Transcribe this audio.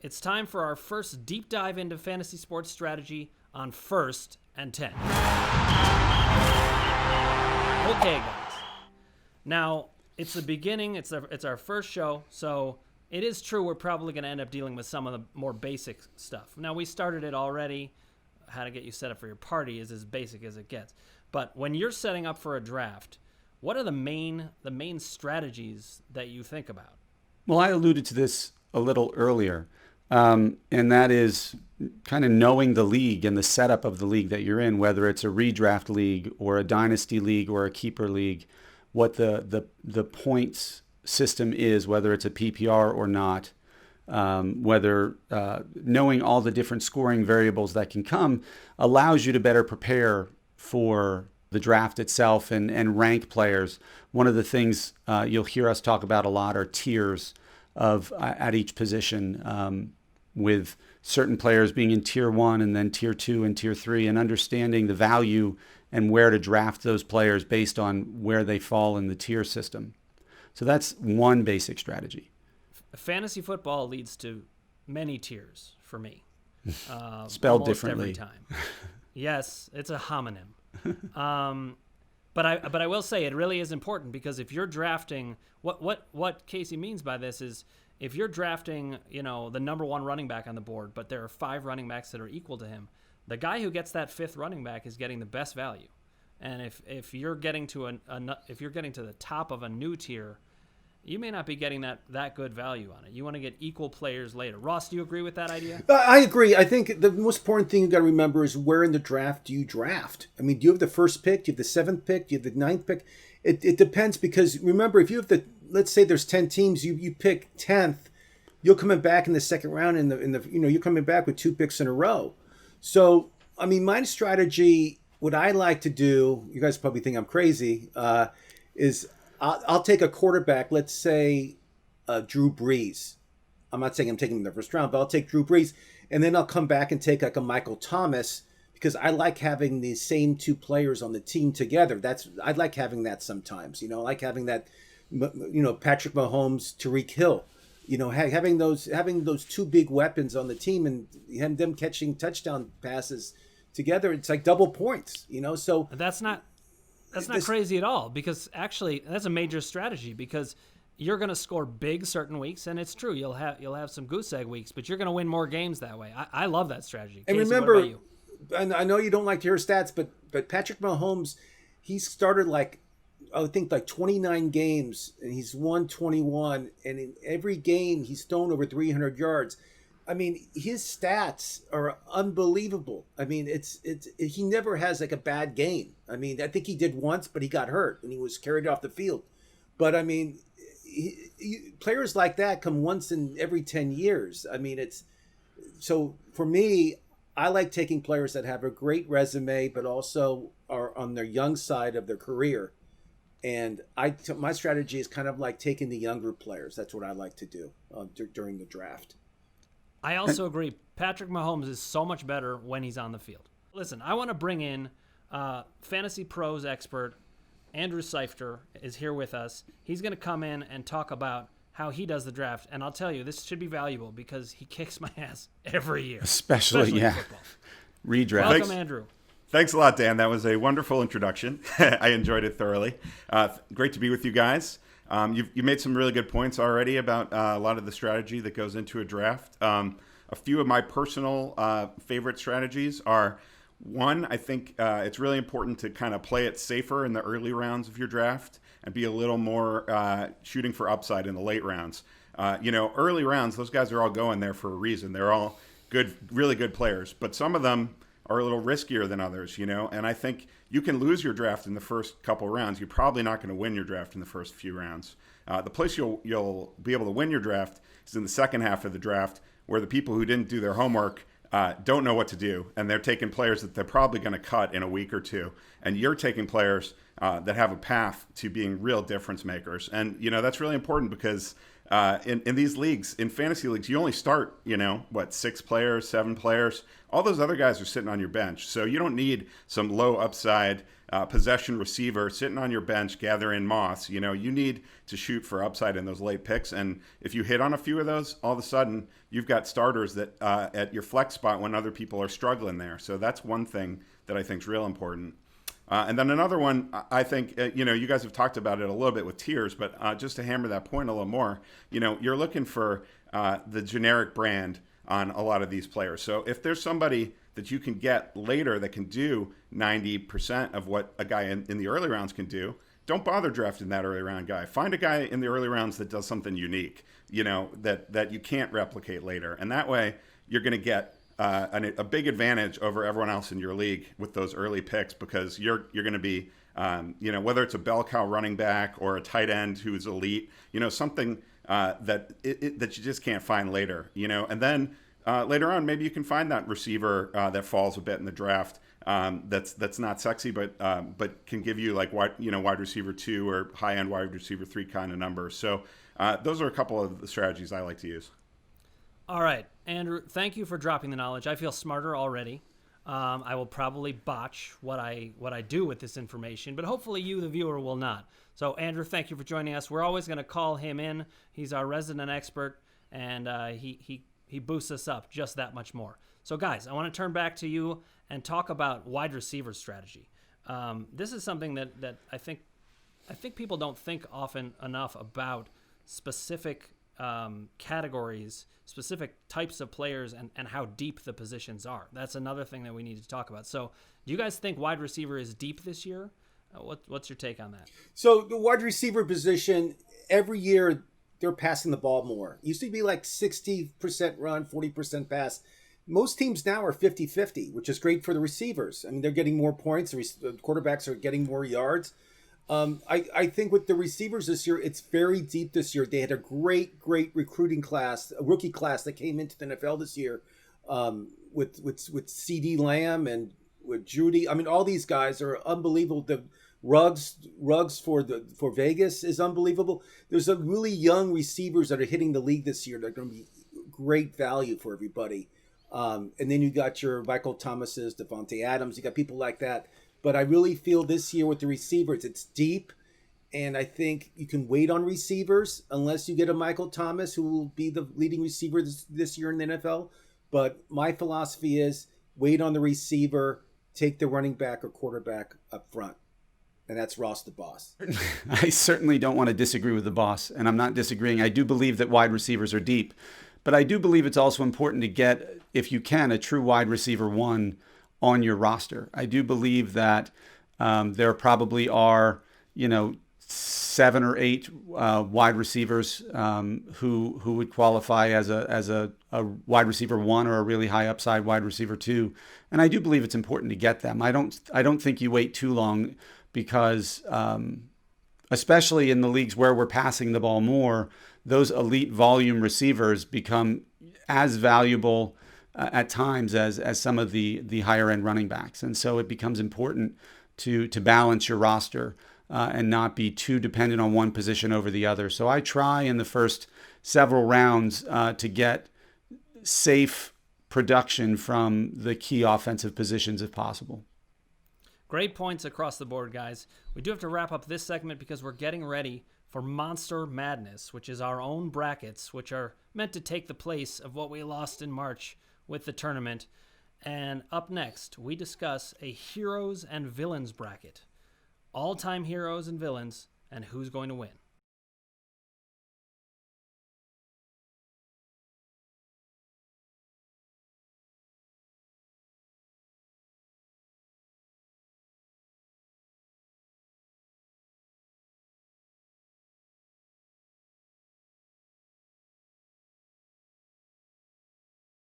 it's time for our first deep dive into fantasy sports strategy on First and 10. Okay, guys. Now, it's the beginning. It's our first show, so it is true we're probably going to end up dealing with some of the more basic stuff. Now, we started it already. How to get you set up for your party is as basic as it gets. But when you're setting up for a draft, what are the main strategies that you think about? Well, I alluded to this a little earlier, and that is kind of knowing the league and the setup of the league that you're in, whether it's a redraft league or a dynasty league or a keeper league, what the points system is, whether it's a PPR or not, whether knowing all the different scoring variables that can come allows you to better prepare for the draft itself and rank players. One of the things you'll hear us talk about a lot are tiers of at each position, with certain players being in tier 1 and then tier 2 and tier 3, and understanding the value and where to draft those players based on where they fall in the tier system. So that's one basic strategy. Fantasy football leads to many tiers for me. Spelled differently. Every time. Yes, it's a homonym. But I will say it really is important, because if you're drafting, what Casey means by this is, if you're drafting, the number 1 running back on the board, but there are 5 running backs that are equal to him, the guy who gets that 5th running back is getting the best value. And if you're getting to if you're getting to the top of a new tier, you may not be getting that good value on it. You want to get equal players later. Ross, do you agree with that idea? I agree. I think the most important thing you got to remember is, where in the draft do you draft? I mean, do you have the first pick? Do you have the 7th pick? Do you have the 9th pick? It depends, because remember, if you have let's say there's 10 teams, you pick 10th, you're coming back in the second round you're coming back with 2 picks in a row. So, I mean, my strategy, what I like to do, you guys probably think I'm crazy, is I'll take a quarterback, let's say Drew Brees. I'm not saying I'm taking him in the first round, but I'll take Drew Brees, and then I'll come back and take like a Michael Thomas, because I like having the same 2 players on the team together. I like having that sometimes. I like having that, Patrick Mahomes, Tyreek Hill. Having those 2 big weapons on the team and them catching touchdown passes together, it's like double points. So that's not crazy at all, because actually that's a major strategy, because you're going to score big certain weeks, and it's true, you'll have some goose egg weeks, but you're going to win more games that way. I love that strategy. And Casey, remember, what about you? and I know you don't like to hear stats, but Patrick Mahomes, he started I think 29 games, and he's won 21, and in every game he's thrown over 300 yards. I mean, his stats are unbelievable. I mean, he never has like a bad game. I mean, I think he did once, but he got hurt and he was carried off the field. But I mean, players like that come once in every 10 years. I mean, so for me, I like taking players that have a great resume, but also are on their young side of their career. And my strategy is kind of like taking the younger players. That's what I like to do during the draft. I also agree. Patrick Mahomes is so much better when he's on the field. Listen, I want to bring in FantasyPros expert Andrew Seifter is here with us. He's going to come in and talk about how he does the draft. And I'll tell you, this should be valuable, because he kicks my ass every year. Especially yeah. Football. Redraft. Welcome, Andrew. Thanks a lot, Dan. That was a wonderful introduction. I enjoyed it thoroughly. Great to be with you guys. You made some really good points already about a lot of the strategy that goes into a draft. A few of my personal favorite strategies are, one, I think it's really important to kind of play it safer in the early rounds of your draft and be a little more shooting for upside in the late rounds. Early rounds, those guys are all going there for a reason. They're all good, really good players, but some of them are a little riskier than others, and I think you can lose your draft in the first couple rounds. You're probably not going to win your draft in the first few rounds. The place you'll be able to win your draft is in the second half of the draft, where the people who didn't do their homework don't know what to do, and they're taking players that they're probably going to cut in a week or two, and you're taking players that have a path to being real difference makers. And that's really important, because in these leagues, in fantasy leagues, you only start 6 players, 7 players. All those other guys are sitting on your bench, so you don't need some low upside possession receiver sitting on your bench, gathering moss, you need to shoot for upside in those late picks. And if you hit on a few of those, all of a sudden you've got starters that at your flex spot when other people are struggling there. So that's one thing that I think is real important. And then another one, I think, you guys have talked about it a little bit with tiers, but just to hammer that point a little more, you're looking for the generic brand on a lot of these players. So if there's somebody that you can get later that can do 90% of what a guy in the early rounds can do, don't bother drafting that early round guy. Find a guy in the early rounds that does something unique, that you can't replicate later. And that way you're going to get a big advantage over everyone else in your league with those early picks, because you're going to be, whether it's a bell cow running back or a tight end who's elite, something that you just can't find later, and then later on, maybe you can find that receiver that falls a bit in the draft. That's not sexy, but can give you like wide receiver 2 or high end wide receiver 3 kind of numbers. So those are a couple of the strategies I like to use. All right, Andrew, thank you for dropping the knowledge. I feel smarter already. I will probably botch what I do with this information, but hopefully you, the viewer, will not. So, Andrew, thank you for joining us. We're always going to call him in. He's our resident expert, and he boosts us up just that much more. So, guys, I want to turn back to you and talk about wide receiver strategy. This is something that I think people don't think often enough about specific categories, specific types of players, and how deep the positions are. That's another thing that we need to talk about. So do you guys think wide receiver is deep this year? What's your take on that? So the wide receiver position, every year they're passing the ball more. It used to be like 60% run, 40% pass. Most teams now are 50-50, which is great for the receivers. I mean, they're getting more points. The quarterbacks are getting more yards. I think with the receivers this year, it's very deep this year. They had a great recruiting class, a rookie class that came into the NFL this year with CD Lamb and with Judy. I mean, all these guys are unbelievable. The Ruggs for Vegas is unbelievable. There's a really young receivers that are hitting the league this year. They're going to be great value for everybody. And then you got your Michael Thomases, Devontae Adams. You got people like that. But I really feel this year with the receivers, it's deep. And I think you can wait on receivers unless you get a Michael Thomas who will be the leading receiver this year in the NFL. But my philosophy is wait on the receiver, take the running back or quarterback up front. And that's Ross the boss. I certainly don't want to disagree with the boss, and I'm not disagreeing. I do believe that wide receivers are deep. But I do believe it's also important to get, if you can, a true wide receiver 1 on your roster. I do believe that there probably are, 7 or 8 wide receivers who would qualify as a wide receiver 1 or a really high upside wide receiver 2. And I do believe it's important to get them. I don't think you wait too long, because especially in the leagues where we're passing the ball more, those elite volume receivers become as valuable at times as some of the higher end running backs. And so it becomes important to balance your roster and not be too dependent on one position over the other. So I try in the first several rounds to get safe production from the key offensive positions if possible. Great points across the board, guys. We do have to wrap up this segment because we're getting ready for Monster Madness, which is our own brackets, which are meant to take the place of what we lost in March with the tournament. And up next, we discuss a heroes and villains bracket. All-time heroes and villains, and who's going to win.